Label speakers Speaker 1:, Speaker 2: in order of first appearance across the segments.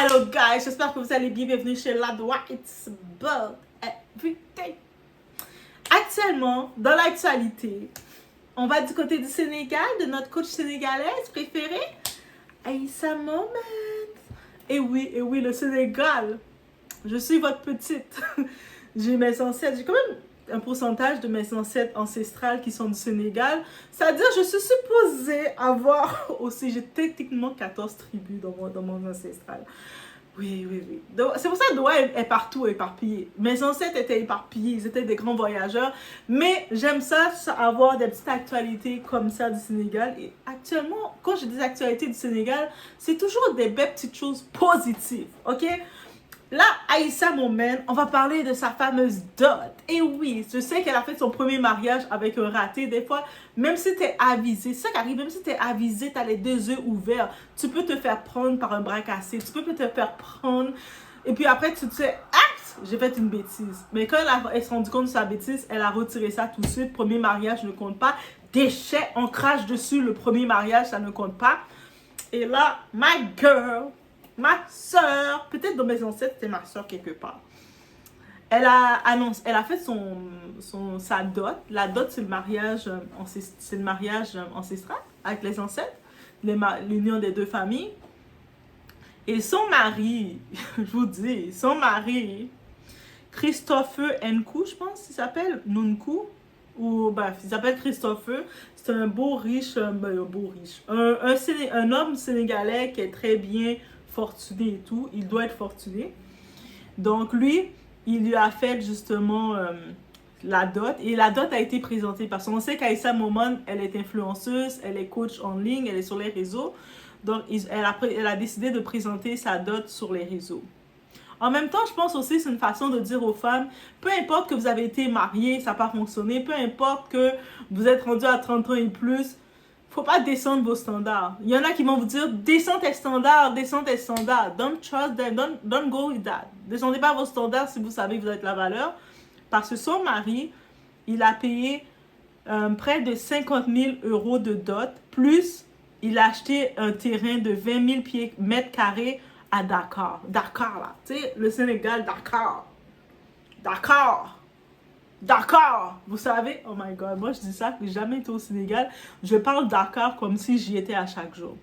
Speaker 1: Hello guys, j'espère que vous allez bien. Bienvenue chez Ladoa. It's about everything. Actuellement, dans l'actualité, on va du côté du Sénégal, de notre coach sénégalaise préférée, Aïssa Moment. Et oui, le Sénégal. Je suis votre petite. J'ai mes ancêtres, j'ai quand même un pourcentage de mes ancêtres ancestrales qui sont du Sénégal. C'est-à-dire, je suis supposée avoir aussi, j'ai techniquement 14 tribus dans mon ancestral. Oui. C'est pour ça que Doha est partout éparpillé. Mes ancêtres étaient éparpillés, ils étaient des grands voyageurs. Mais j'aime ça, avoir des petites actualités comme ça du Sénégal. Et actuellement, quand je dis actualités du Sénégal, c'est toujours des belles petites choses positives, ok? Là, Aïssa Moment, on va parler de sa fameuse dot. Et oui, je sais qu'elle a fait son premier mariage avec un raté. Des fois, même si tu es avisé, c'est ça qui arrive, même si tu es avisé, tu as les deux yeux ouverts, tu peux te faire prendre par un bras cassé, tu peux te faire prendre. Et puis après, tu te dis, j'ai fait une bêtise. Mais quand elle s'est rendue compte de sa bêtise, elle a retiré ça tout de suite. Premier mariage ne compte pas. Déchet, on crache dessus, le premier mariage, ça ne compte pas. Et là, my girl, ma soeur, peut-être dans mes ancêtres, c'était ma soeur quelque part. Elle a fait sa dot. La dot, c'est le mariage ancestral avec les ancêtres, l'union des deux familles. Et son mari, je vous dis, son mari, Christopher Nkou, je pense qu'il s'appelle, Nunku, ou bref, il s'appelle Christopher. C'est un beau riche, un homme sénégalais qui est très bien fortuné et tout. Il doit être fortuné. Donc lui, il lui a fait justement la dot. Et la dot a été présentée parce qu'on sait qu'Aïssa Moment, elle est influenceuse, elle est coach en ligne, elle est sur les réseaux. Donc elle a décidé de présenter sa dot sur les réseaux. En même temps, je pense aussi que c'est une façon de dire aux femmes, peu importe que vous avez été marié, ça n'a pas fonctionné, peu importe que vous êtes rendu à 30 ans et plus, faut pas descendre vos standards. Il y en a qui vont vous dire, descends tes standards. Don't trust them, don't go with that. Descendez pas vos standards si vous savez que vous êtes la valeur. Parce que son mari, il a payé près de 50 000 € de dot, plus il a acheté un terrain de 20 000 mètres carrés à Dakar. Dakar, là. Tu sais, le Sénégal, Dakar. Vous savez, oh my god, moi je dis ça, que j'ai jamais été au Sénégal. Je parle Dakar comme si j'y étais à chaque jour.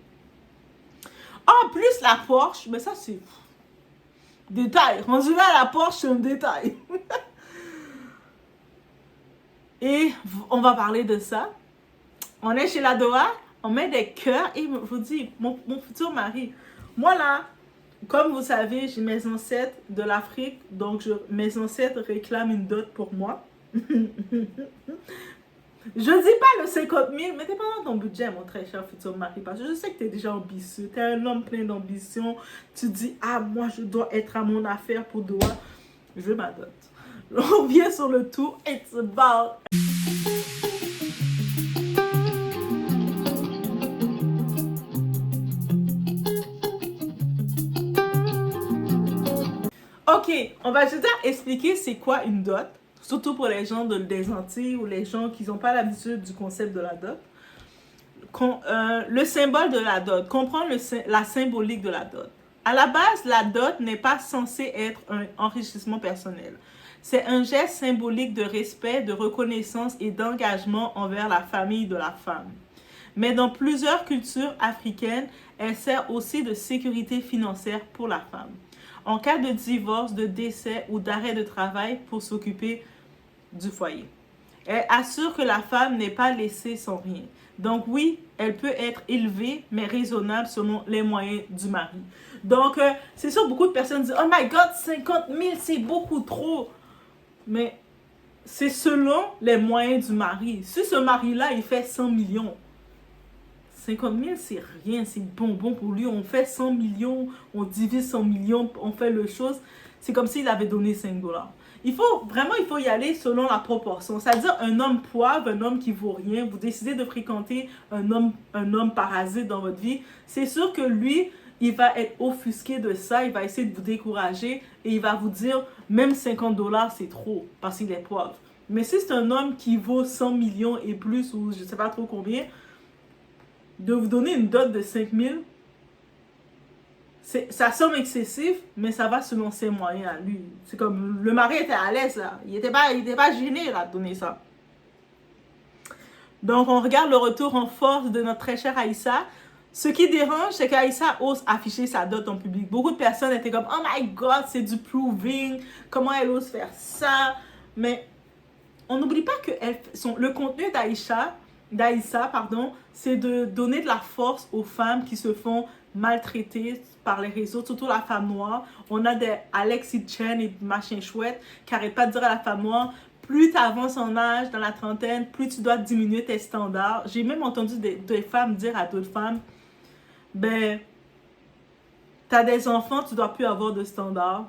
Speaker 1: En plus, la Porsche, mais ça c'est détail. Rendu là, la Porsche, c'est un détail. Et on va parler de ça. On est chez Ladoa, on met des cœurs et je vous dis, mon futur mari, moi là, comme vous savez, j'ai mes ancêtres de l'Afrique, donc mes ancêtres réclament une dot pour moi. Je dis pas le 50 000, mais t'es pas dans ton budget, mon très cher futur mari, parce que je sais que t'es déjà ambitieux, t'es un homme plein d'ambition, tu dis, ah, moi je dois être à mon affaire pour Doha, je veux ma dot. On revient sur le tout, it's about... Ok, on va juste expliquer c'est quoi une dot, surtout pour les gens des Antilles ou les gens qui n'ont pas l'habitude du concept de la dot. Le symbole de la dot, comprendre la symbolique de la dot. À la base, la dot n'est pas censée être un enrichissement personnel. C'est un geste symbolique de respect, de reconnaissance et d'engagement envers la famille de la femme. Mais dans plusieurs cultures africaines, elle sert aussi de sécurité financière pour la femme. En cas de divorce, de décès ou d'arrêt de travail pour s'occuper du foyer. Elle assure que la femme n'est pas laissée sans rien. Donc oui, elle peut être élevée, mais raisonnable selon les moyens du mari. Donc, c'est sûr, beaucoup de personnes disent « Oh my God, 50 000, c'est beaucoup trop! » Mais c'est selon les moyens du mari. Si ce mari-là, il fait 100 millions, 50 000, c'est rien, c'est bonbon pour lui. On fait 100 millions, on divise 100 millions, on fait le chose. C'est comme s'il avait donné 5 $. Il faut y aller selon la proportion. C'est-à-dire un homme poivre, un homme qui vaut rien. Vous décidez de fréquenter un homme parasite dans votre vie. C'est sûr que lui, il va être offusqué de ça. Il va essayer de vous décourager et il va vous dire, même 50 $, c'est trop parce qu'il est poivre. Mais si c'est un homme qui vaut 100 millions et plus, ou je ne sais pas trop combien, de vous donner une dot de 5 000, ça semble excessif, mais ça va selon ses moyens à lui. C'est comme, le mari était à l'aise, là. Il était pas gêné, là, de donner ça. Donc, on regarde le retour en force de notre très chère Aïssa. Ce qui dérange, c'est qu'Aïssa ose afficher sa dot en public. Beaucoup de personnes étaient comme, oh my god, c'est du proving. Comment elle ose faire ça? Mais on n'oublie pas que le contenu d'Aïssa, c'est de donner de la force aux femmes qui se font maltraiter par les réseaux, surtout la femme noire. On a des Alexis Chen et machin chouette qui n'arrêtent pas de dire à la femme noire, plus tu avances en âge, dans la trentaine, plus tu dois diminuer tes standards. J'ai même entendu des femmes dire à d'autres femmes, ben, t'as des enfants, tu dois plus avoir de standards.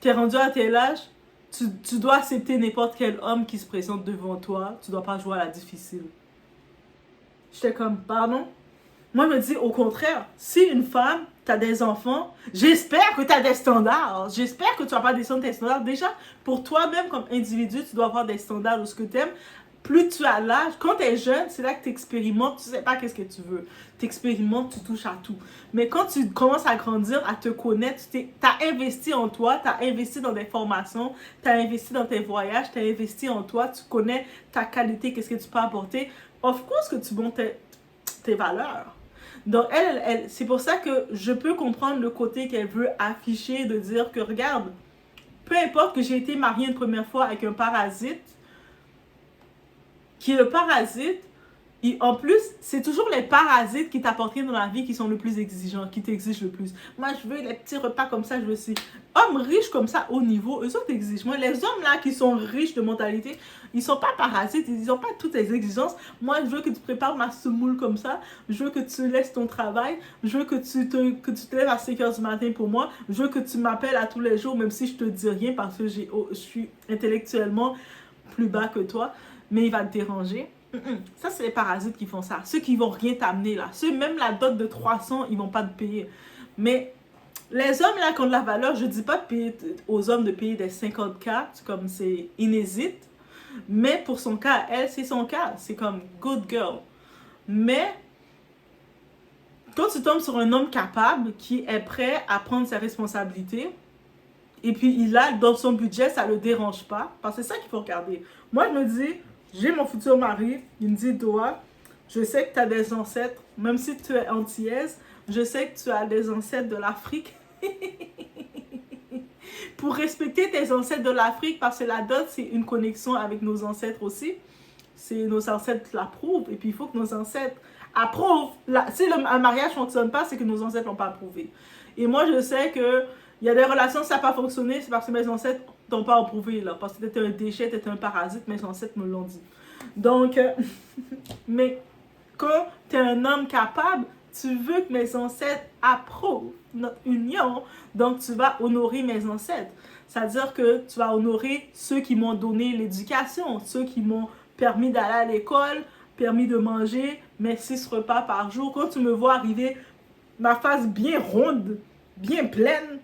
Speaker 1: T'es rendu à tel âge, tu dois accepter n'importe quel homme qui se présente devant toi. Tu dois pas jouer à la difficile. J'étais comme, pardon? Moi, je me dis, au contraire, si une femme, t'as des enfants, j'espère que t'as des standards. J'espère que tu vas pas descendre tes standards. Déjà, pour toi-même, comme individu, tu dois avoir des standards de ce que t'aimes. Plus tu as l'âge, quand tu es jeune, c'est là que tu expérimentes, tu sais pas qu'est-ce que tu veux. Tu expérimentes, tu touches à tout. Mais quand tu commences à grandir, à te connaître, tu as investi en toi, tu as investi dans des formations, tu as investi dans tes voyages, tu as investi en toi, tu connais ta qualité, qu'est-ce que tu peux apporter. Of course que tu montes tes valeurs. Donc, c'est pour ça que je peux comprendre le côté qu'elle veut afficher, de dire que, regarde, peu importe que j'ai été mariée une première fois avec un parasite, qui est le parasite, et en plus, c'est toujours les parasites qui t'apportent dans la vie qui sont le plus exigeants, qui t'exigent le plus. Moi, je veux les petits repas comme ça, je veux aussi. Hommes riches comme ça, haut niveau, eux autres exigent. Moi, les hommes là qui sont riches de mentalité, ils sont pas parasites, ils n'ont pas toutes les exigences. Moi, je veux que tu prépares ma semoule comme ça, je veux que tu laisses ton travail, je veux que tu te lèves à 5 h du matin pour moi, je veux que tu m'appelles à tous les jours, même si je te dis rien parce que je suis intellectuellement plus bas que toi, mais il va te déranger. Ça, c'est les parasites qui font ça. Ceux qui vont rien t'amener, là. Ceux, même la dot de 300, ils vont pas te payer. Mais les hommes, là, qui ont de la valeur, je dis pas de payer aux hommes de payer des 50K, comme c'est inhésite. Mais pour son cas, elle, c'est son cas. C'est comme good girl. Mais quand tu tombes sur un homme capable qui est prêt à prendre ses responsabilités, et puis il a dans son budget, ça le dérange pas. Parce que c'est ça qu'il faut regarder. Moi, je me dis, j'ai mon futur mari, il me dit, Doa, je sais que tu as des ancêtres, même si tu es antillaise, je sais que tu as des ancêtres de l'Afrique. Pour respecter tes ancêtres de l'Afrique, parce que la dot, c'est une connexion avec nos ancêtres aussi. C'est nos ancêtres l'approuvent, et puis il faut que nos ancêtres approuvent. Si un mariage ne fonctionne pas, c'est que nos ancêtres l'ont pas approuvé. Et moi, je sais que il y a des relations, ça n'a pas fonctionné, c'est parce que mes ancêtres t'ont pas approuvé, là. Parce que t'étais un déchet, t'étais un parasite, mes ancêtres me l'ont dit. Donc, mais quand t'es un homme capable, tu veux que mes ancêtres approuvent notre union, donc tu vas honorer mes ancêtres. C'est-à-dire que tu vas honorer ceux qui m'ont donné l'éducation, ceux qui m'ont permis d'aller à l'école, permis de manger mes 6 repas par jour. Quand tu me vois arriver, ma face bien ronde, bien pleine,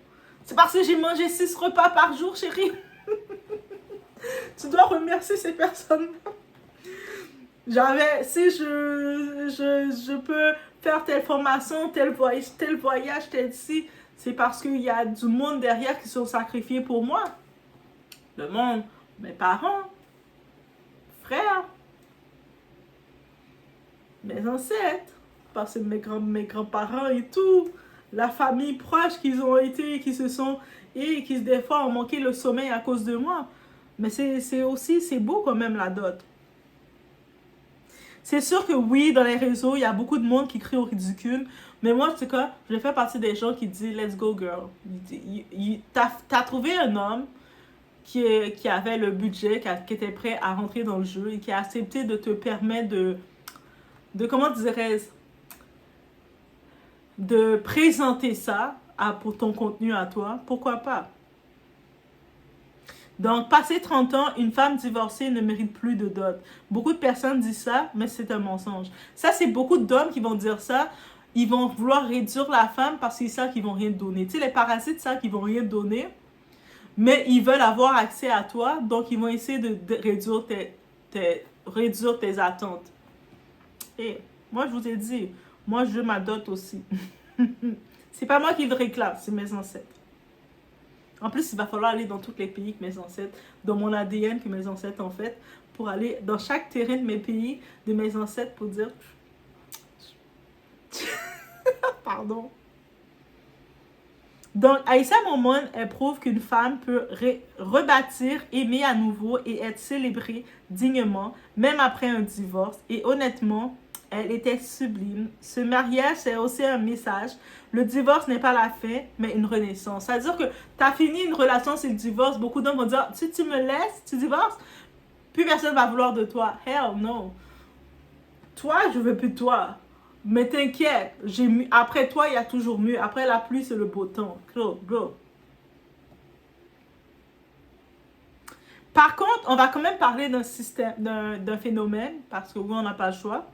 Speaker 1: c'est parce que j'ai mangé 6 repas par jour, chérie. Tu dois remercier ces personnes. Si je peux faire telle formation, tel voyage, tel ci, c'est parce qu'il y a du monde derrière qui sont sacrifiés pour moi. Le monde, mes parents, frères, mes ancêtres, parce que mes grands-parents et tout, la famille proche qu'ils ont été, qui des fois ont manqué le sommeil à cause de moi. Mais c'est beau quand même la dot. C'est sûr que oui, dans les réseaux, il y a beaucoup de monde qui crie au ridicule. Mais moi, en tout cas, je fais partie des gens qui disent let's go girl. T'as trouvé un homme qui avait le budget, qui était prêt à rentrer dans le jeu et qui a accepté de te permettre de comment dirais-je, de présenter ça pour ton contenu à toi. Pourquoi pas? Donc, passé 30 ans, une femme divorcée ne mérite plus de dot. Beaucoup de personnes disent ça, mais c'est un mensonge. Ça, c'est beaucoup d'hommes qui vont dire ça. Ils vont vouloir réduire la femme parce qu'ils savent qu'ils vont rien te donner. Tu sais, les parasites savent qu'ils vont rien te donner, mais ils veulent avoir accès à toi, donc ils vont essayer de réduire tes attentes. Et moi, je vous ai dit, moi, je veux ma dot aussi. C'est pas moi qui le réclame, c'est mes ancêtres. En plus, il va falloir aller dans tous les pays que mes ancêtres, dans mon ADN que mes ancêtres ont fait, pour aller dans chaque terrain de mes pays, de mes ancêtres, pour dire... Pardon. Donc, Aïssa Momon, elle prouve qu'une femme peut rebâtir, aimer à nouveau et être célébrée dignement, même après un divorce. Et honnêtement, elle était sublime. Ce mariage, c'est aussi un message. Le divorce n'est pas la fin, mais une renaissance. C'est-à-dire que tu as fini une relation, c'est le divorce. Beaucoup d'hommes vont dire, si tu me laisses, tu divorces, plus personne va vouloir de toi. Hell no. Toi, je veux plus de toi. Mais t'inquiète, après toi, il y a toujours mieux. Après la pluie, c'est le beau temps. Go. Par contre, on va quand même parler d'un phénomène, parce que oui, on n'a pas le choix.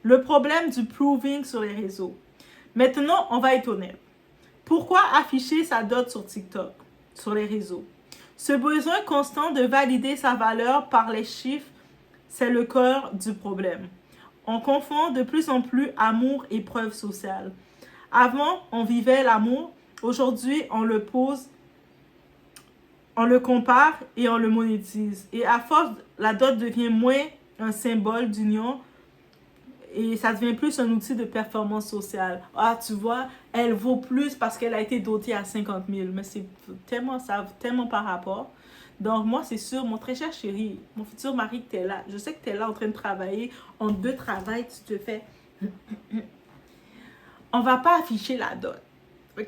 Speaker 1: Le problème du proving sur les réseaux. Maintenant, on va être honnête. Pourquoi afficher sa dot sur TikTok, sur les réseaux? Ce besoin constant de valider sa valeur par les chiffres, c'est le cœur du problème. On confond de plus en plus amour et preuve sociale. Avant, on vivait l'amour. Aujourd'hui, on le pose, on le compare et on le monétise. Et à force, la dot devient moins un symbole d'union et ça devient plus un outil de performance sociale. Ah, tu vois, elle vaut plus parce qu'elle a été dotée à 50 000. Mais c'est tellement ça, tellement par rapport. Donc, moi, c'est sûr, mon très cher chéri, mon futur mari que tu es là, je sais que tu es là en train de travailler, en 2 travails, tu te fais... On va pas afficher la dot. OK?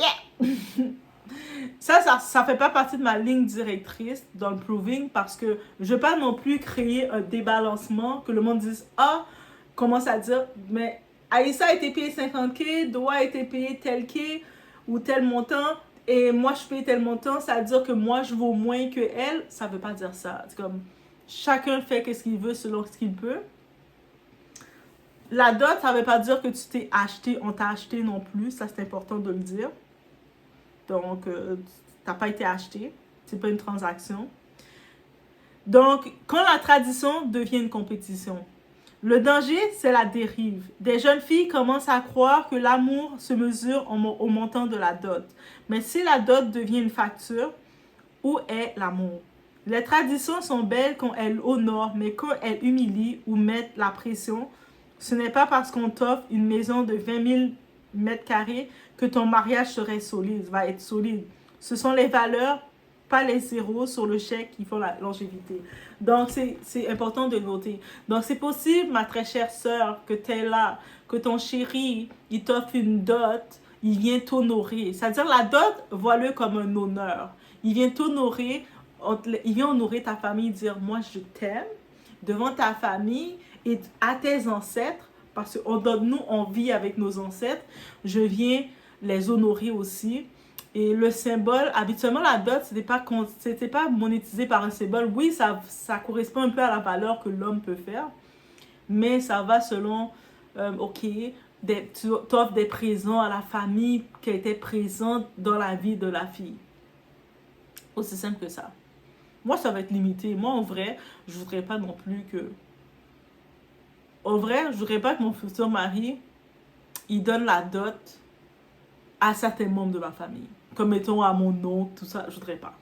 Speaker 1: Ça fait pas partie de ma ligne directrice dans le proving parce que je veux pas non plus créer un débalancement, que le monde dise « Ah, commence à dire, mais Aïssa a été payée 50K, Doa a été payée tel K ou tel montant. » Et moi, je paye tel montant, ça veut dire que moi, je vaux moins que elle. Ça veut pas dire ça. C'est comme, chacun fait ce qu'il veut selon ce qu'il peut. La dot, ça veut pas dire que tu t'es acheté, on t'a acheté non plus. Ça, c'est important de le dire. Donc, t'as pas été acheté. C'est pas une transaction. Donc, quand la tradition devient une compétition, le danger, c'est la dérive. Des jeunes filles commencent à croire que l'amour se mesure au montant de la dot. Mais si la dot devient une facture, où est l'amour? Les traditions sont belles quand elles honorent, mais quand elles humilient ou mettent la pression, ce n'est pas parce qu'on t'offre une maison de 20 000 mètres carrés que ton mariage va être solide. Ce sont les valeurs, pas les zéros sur le chèque qui font la longévité. Donc, c'est important de noter. Donc, c'est possible, ma très chère sœur, que tu es là, que ton chéri, il t'offre une dot, il vient t'honorer. C'est-à-dire, la dot, vois-le comme un honneur. Il vient t'honorer, il vient honorer ta famille, dire, moi, je t'aime, devant ta famille et à tes ancêtres, parce que nous, on vit avec nos ancêtres, je viens les honorer aussi. Et le symbole, habituellement, la dot, c'était pas monétisé par un symbole. Oui, ça correspond un peu à la valeur que l'homme peut faire, mais ça va selon, ok, tu offres des présents à la famille qui était présente dans la vie de la fille. Aussi simple que ça. Moi, ça va être limité. Moi, en vrai, je voudrais pas non plus que... En vrai, je voudrais pas que mon futur mari, il donne la dot à certains membres de ma famille. Comme mettons à mon oncle, tout ça, je voudrais pas.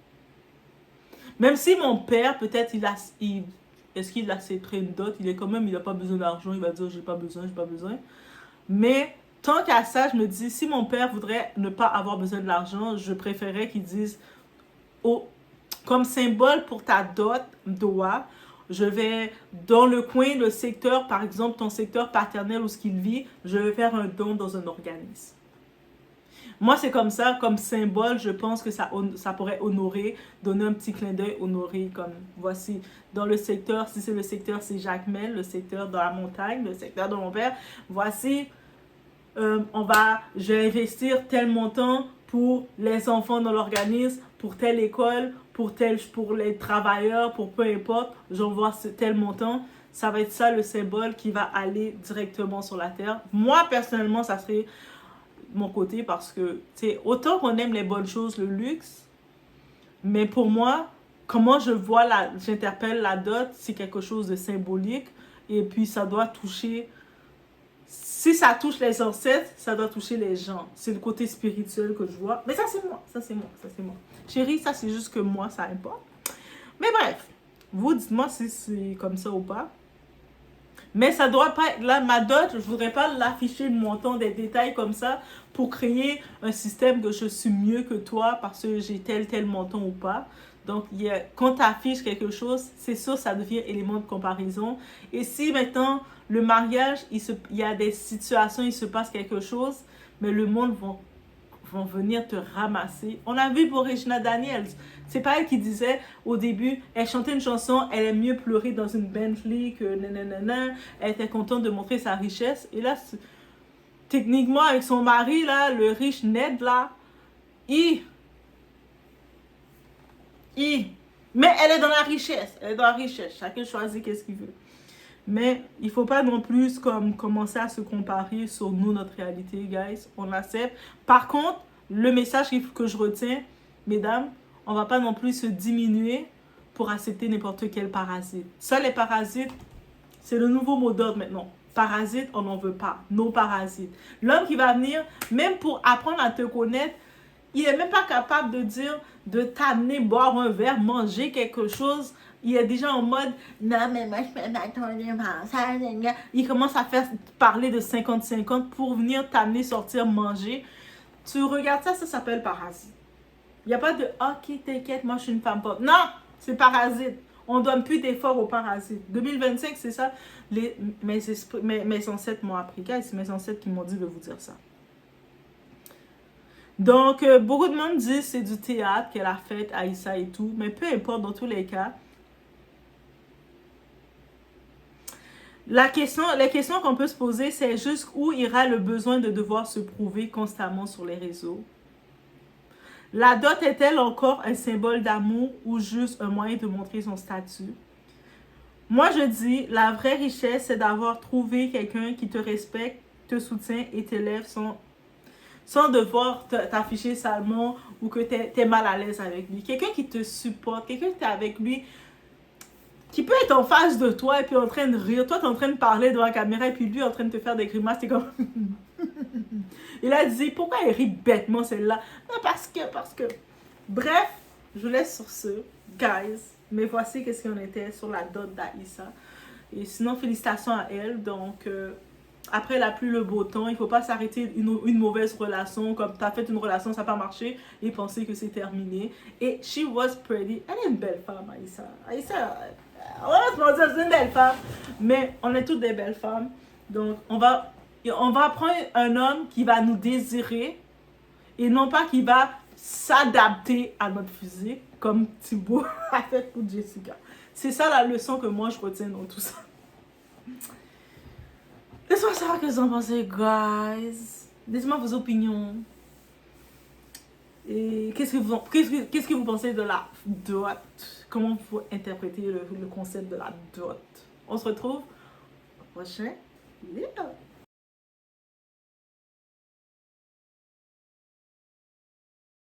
Speaker 1: Même si mon père, peut-être, est-ce qu'il accepterait une dot? Il n'a pas besoin d'argent, il va dire j'ai pas besoin. Mais tant qu'à ça, je me dis, si mon père voudrait ne pas avoir besoin de l'argent, je préférerais qu'il dise, oh, comme symbole pour ta dot, Doa, je vais dans le coin, le secteur, par exemple, ton secteur paternel où ce qu'il vit, je vais faire un don dans un organisme. Moi, c'est comme ça, comme symbole, je pense que ça pourrait honorer, donner un petit clin d'œil, honorer, comme voici, dans le secteur, si c'est le secteur, c'est Jacmel, le secteur dans la montagne, le secteur de mon père, voici, je vais investir tel montant pour les enfants dans l'organisme, pour telle école, pour les travailleurs, pour peu importe, j'envoie tel montant. Ça va être ça le symbole qui va aller directement sur la terre. Moi, personnellement, ça serait mon côté parce que, tu sais, autant qu'on aime les bonnes choses, le luxe, mais pour moi, comment j'interpelle la dot, c'est quelque chose de symbolique et puis ça doit toucher si ça touche les ancêtres, ça doit toucher les gens. C'est le côté spirituel que je vois. Mais ça, c'est moi. Ça, c'est moi. Ça, c'est moi. Chérie, ça, c'est juste que moi, ça importe. Mais bref, vous, dites-moi si c'est comme ça ou pas. Mais ça doit pas être là, ma dot, je voudrais pas l'afficher le montant des détails comme ça pour créer un système que je suis mieux que toi parce que j'ai tel montant ou pas. Donc, quand tu affiches quelque chose, c'est sûr, ça devient élément de comparaison. Et si maintenant, le mariage, il y a des situations, il se passe quelque chose, mais le monde vont venir te ramasser. On a vu pour Regina Daniels. C'est pas elle qui disait au début, elle chantait une chanson, elle aime mieux pleurer dans une Bentley que nanana. Elle était contente de montrer sa richesse. Et là, techniquement, avec son mari, là, le riche Ned, là, mais elle est dans la richesse. Elle est dans la richesse. Chacun choisit qu'est-ce qu'il veut. Mais il ne faut pas non plus commencer à se comparer sur nous, notre réalité, guys. On accepte. Par contre, le message que je retiens, mesdames, on ne va pas non plus se diminuer pour accepter n'importe quel parasite. Ça, les parasites, c'est le nouveau mot d'ordre maintenant. Parasite, on n'en veut pas. Nos parasites. L'homme qui va venir, même pour apprendre à te connaître, il n'est même pas capable de dire, de t'amener boire un verre, manger quelque chose. Il est déjà en mode, non, mais moi, je peux m'attendre à ça. Il commence à faire parler de 50-50 pour venir t'amener sortir manger. Tu regardes ça, ça s'appelle parasite. Il n'y a pas de, ok, t'inquiète, moi, je suis une femme pop. Non, c'est parasite. On ne donne plus d'efforts aux parasites. 2025, c'est ça. Mes ancêtres m'ont appris. C'est mes ancêtres qui m'ont dit de vous dire ça. Donc, beaucoup de monde dit que c'est du théâtre qu'elle a fait, Aïssa et tout. Mais peu importe, dans tous les cas. Les questions qu'on peut se poser, c'est jusqu'où ira le besoin de devoir se prouver constamment sur les réseaux. La dot est-elle encore un symbole d'amour ou juste un moyen de montrer son statut? Moi, je dis, la vraie richesse, c'est d'avoir trouvé quelqu'un qui te respecte, te soutient et t'élève sans devoir t'afficher salement ou que tu es mal à l'aise avec lui. Quelqu'un qui te supporte, quelqu'un qui est avec lui, qui peut être en face de toi et puis en train de rire. Toi, tu es en train de parler devant la caméra et puis lui en train de te faire des grimaces. T'es comme... Il a dit, pourquoi il rit bêtement celle-là? Non, parce que... Bref, je vous laisse sur ce, guys. Mais voici qu'est-ce qu'on était sur la dot d'Aïssa. Et sinon, félicitations à elle. Donc... après la pluie, le beau temps, il ne faut pas s'arrêter une mauvaise relation, comme tu as fait une relation, ça n'a pas marché, et penser que c'est terminé. Et she was pretty. Elle est une belle femme, Aïssa. Aïssa, on va se mentir, c'est une belle femme. Mais on est toutes des belles femmes. Donc, on va prendre un homme qui va nous désirer, et non pas qui va s'adapter à notre physique, comme Thibaut a fait pour Jessica. C'est ça la leçon que moi, je retiens dans tout ça. Laissez-moi savoir ce que vous en pensez, guys. Dites-moi vos opinions. Et qu'est-ce que vous pensez de la dot? Comment vous interprétez le concept de la dot? On se retrouve au prochain vidéo.